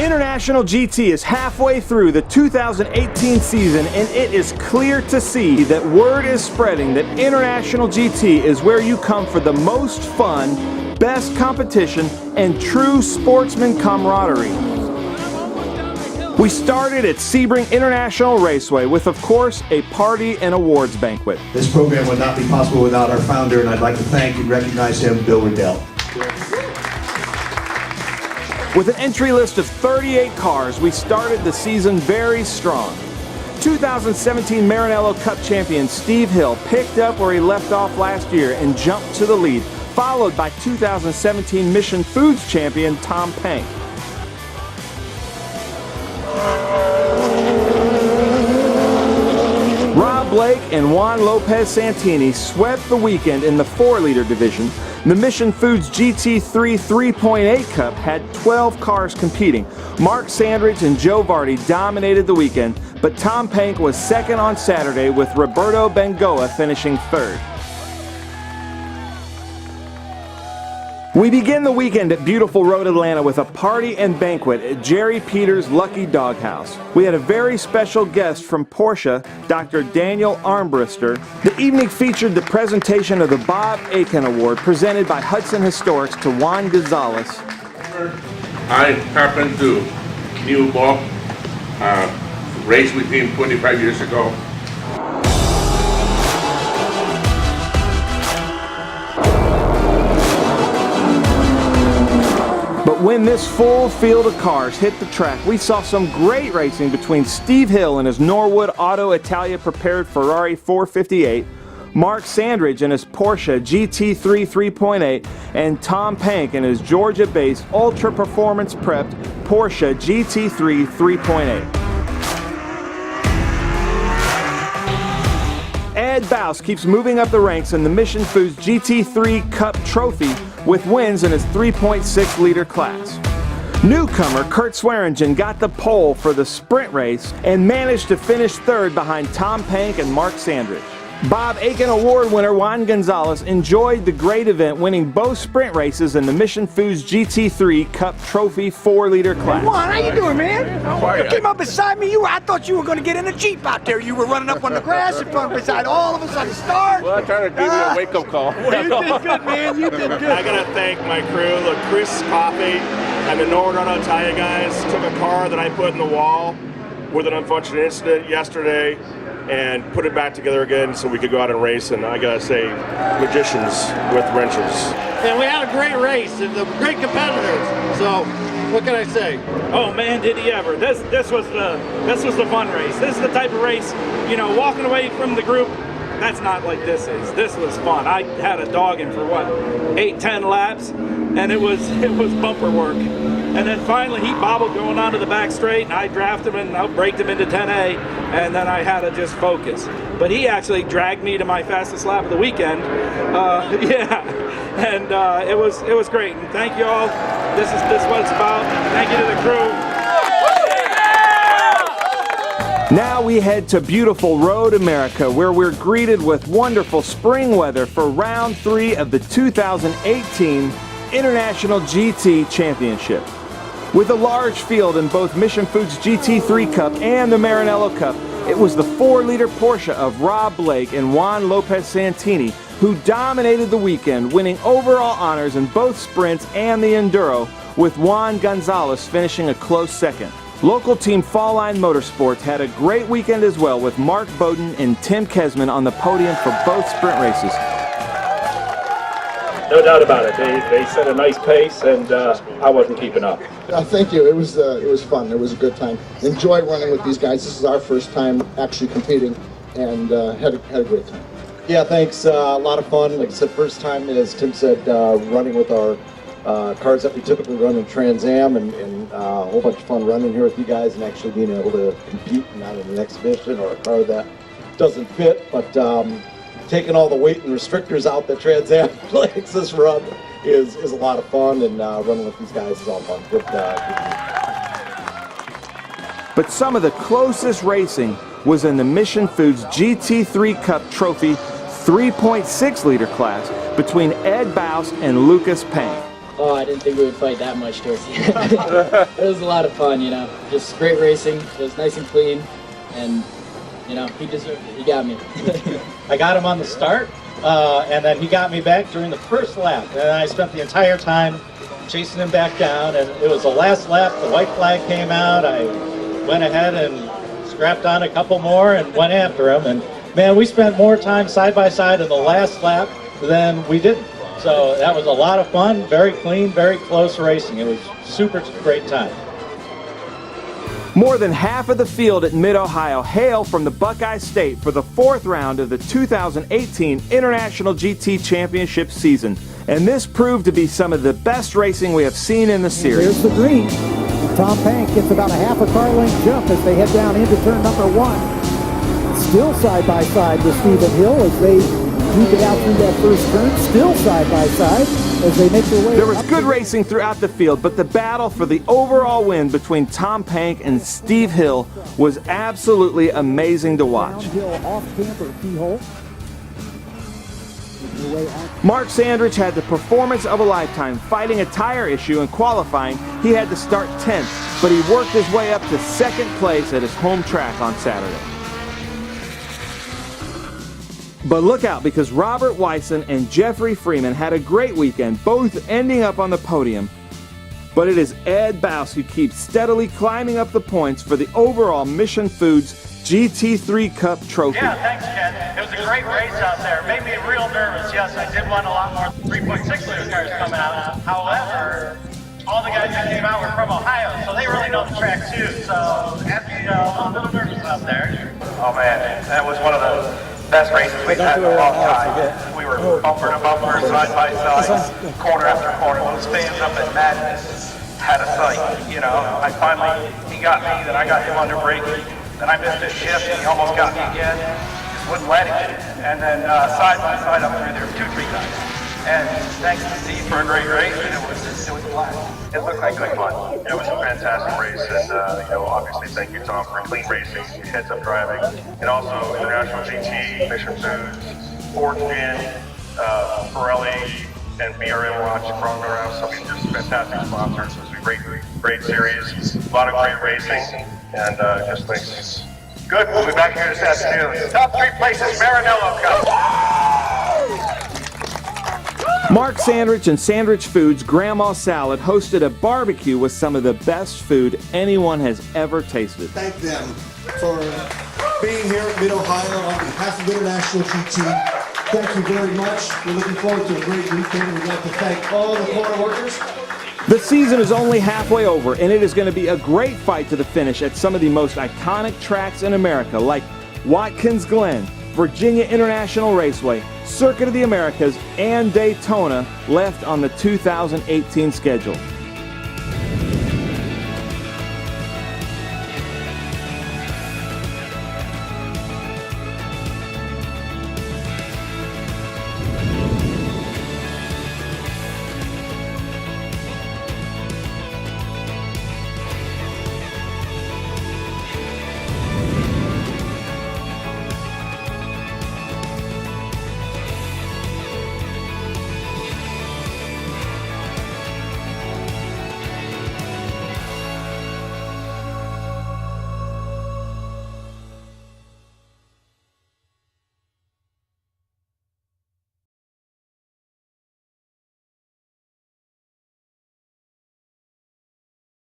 International GT is halfway through the 2018 season, and it is clear to see that word is spreading that International GT is where you come for the most fun, best competition, and true sportsman camaraderie. We started at Sebring International Raceway with, of course, a party and awards banquet. This program would not be possible without our founder, and I'd like to thank and recognize him, Bill Riddell. With an entry list of 38 cars, we started the season very strong. 2017 Maranello Cup champion Steve Hill picked up where he left off last year and jumped to the lead, followed by 2017 Mission Foods champion Tom Pank. Rob Blake and Juan Lopez Santini swept the weekend in the 4-liter division. The Mission Foods GT3 3.8 Cup had 12 cars competing. Mark Sandridge and Joe Vardy dominated the weekend, but Tom Pank was second on Saturday with Roberto Bengoa finishing third. We begin the weekend at beautiful Road Atlanta with a party and banquet at Jerry Peters' Lucky Doghouse. We had a very special guest from Porsche, Dr. Daniel Armbruster. The evening featured the presentation of the Bob Aiken Award presented by Hudson Historics to Juan Gonzalez. I happened to knew Bob, raced with him 25 years ago. But when this full field of cars hit the track, we saw some great racing between Steve Hill and his Norwood Auto Italia prepared Ferrari 458, Mark Sandridge and his Porsche GT3 3.8, and Tom Pank and his Georgia-based ultra performance prepped Porsche GT3 3.8. Ed Bouse keeps moving up the ranks in the Mission Foods GT3 Cup Trophy with wins in his 3.6-liter class. Newcomer Kurt Swearingen got the pole for the sprint race and managed to finish third behind Tom Pank and Mark Sandridge. Bob Aiken Award winner Juan Gonzalez enjoyed the great event, winning both sprint races in the Mission Foods GT3 Cup Trophy 4-liter class. Juan, how you doing, man? You came up beside me. I thought you were going to get in a Jeep out there. You were running up on the grass in front beside all of us on the start. Well, I'm trying to give you a wake-up call. Well, you did good, man. You did good. I got to thank my crew, the Chris Coffey and the Norwood Auto Italia guys. Took a car that I put in the wall with an unfortunate incident yesterday and put it back together again so we could go out and race, and I gotta say, magicians with wrenches. And we had a great race and the great competitors, so what can I say? Oh man, did he ever. This was the fun race. This is the type of race, you know, walking away from the group, that's not like this is. This was fun. I had a dog in for what, 8-10 laps, and it was bumper work. And then finally he bobbled going onto the back straight, and I drafted him and out-braked him into 10A, and then I had to just focus. But he actually dragged me to my fastest lap of the weekend. Yeah, and it was great. And thank you all. This is what it's about. Thank you to the crew. Now we head to beautiful Road America, where we're greeted with wonderful spring weather for round 3 of the 2018 International GT Championship. With a large field in both Mission Foods GT3 Cup and the Maranello Cup, it was the 4-liter Porsche of Rob Blake and Juan Lopez Santini who dominated the weekend, winning overall honors in both sprints and the Enduro, with Juan Gonzalez finishing a close second. Local team Fall Line Motorsports had a great weekend as well, with Mark Bowden and Tim Kesman on the podium for both sprint races. No doubt about it. They set a nice pace, and I wasn't keeping up. Thank you. It was fun. It was a good time. Enjoyed running with these guys. This is our first time actually competing, and had a great time. Yeah, thanks. A lot of fun. Like I said, first time, as Tim said, running with our cars that we typically run in Trans Am, and a whole bunch of fun running here with you guys and actually being able to compete, not in an exhibition or a car that doesn't fit, but taking all the weight and restrictors out that Trans Am makes us run is a lot of fun, and running with these guys is all fun. Good. But some of the closest racing was in the Mission Foods GT3 Cup Trophy 3.6-liter class between Ed Bouse and Lucas Payne. Oh, I didn't think we would fight that much towards the end. It was a lot of fun, you know. Just great racing. It was nice and clean, and you know, he deserved it. He got me. I got him on the start, and then he got me back during the first lap. And I spent the entire time chasing him back down, and it was the last lap. The white flag came out. I went ahead and strapped on a couple more and went after him. And man, we spent more time side by side in the last lap than we didn't. So that was a lot of fun, very clean, very close racing. It was super great time. More than half of the field at Mid-Ohio hail from the Buckeye State for the 4th round of the 2018 International GT Championship season. And this proved to be some of the best racing we have seen in the series. There's the green. Tom Pank gets about a half a car length jump as they head down into turn number 1. Still side by side with Stephen Hill as they duke it out through that first turn. Still side by side as they make their way. There was good racing throughout the field, but the battle for the overall win between Tom Pank and Steve Hill was absolutely amazing to watch. Mark Sandrich had the performance of a lifetime, fighting a tire issue in qualifying. He had to start 10th, but he worked his way up to 2nd place at his home track on Saturday. But look out, because Robert Weisen and Jeffrey Freeman had a great weekend, both ending up on the podium. But it is Ed Bouse who keeps steadily climbing up the points for the overall Mission Foods GT3 Cup trophy. Yeah, thanks, Ken. It was a great race out there. It made me real nervous. Yes, I did want a lot more 3.6 liter cars coming out. However, all the guys that came out were from Ohio, so they really know the track too. So, as you know, I'm a little nervous out there. Oh man, that was one of the best races we've had in a long time. We were bumper to bumper, side by side, corner after corner. Those fans up at Madness had a sight. You know, he got me, then I got him under braking. Then I missed a shift, and he almost got me again. Just wouldn't let him. And then side by side up through there, 2-3 times. And thanks to Steve for a great race, and it was a blast. It looked like good fun. It was a fantastic race, and obviously thank you, Tom, for clean racing, heads-up driving, and also International GT, Mission Foods, Ford Gin, Pirelli, and BRM Watch, Chronograph. So just fantastic sponsors. It was a great series, a lot of great racing, and just thanks. Good. We'll be back here this afternoon. Top 3 places, Maranello Cup. Mark Sandrich and Sandrich Foods Grandma Salad hosted a barbecue with some of the best food anyone has ever tasted. Thank them for being here at Mid-Ohio on behalf of International GT. Thank you very much. We're looking forward to a great weekend. We'd like to thank all the corner workers. The season is only halfway over, and it is going to be a great fight to the finish at some of the most iconic tracks in America, like Watkins Glen, Virginia International Raceway, Circuit of the Americas, and Daytona, left on the 2018 schedule.